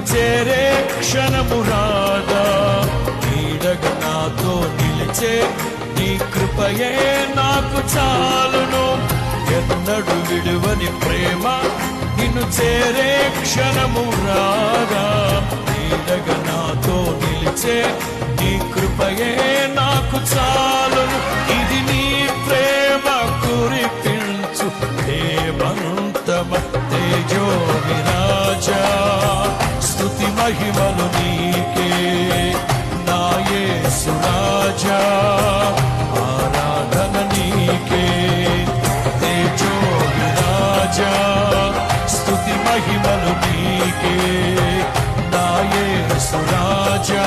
చేరే క్షణము రాదా, నీడగా నాతో నిలిచే నీ కృపయే నాకు చాలును. ఎన్నడు విడువని ప్రేమ నిన్ను చేరే క్షణము రాదా, నీడగా నాతో నిలిచే నీ కృపయే నాకు చాలును. ఇది నీ ప్రేమ కురిపించు హేమంతమ తేజో విరాజా, స్తుతి మహిమలు నీకే నా యేసు రాజా, ఆరాధన నీకే తేజో విరాజా, స్తుతి మహిమలు నీకే నా యేసు రాజా.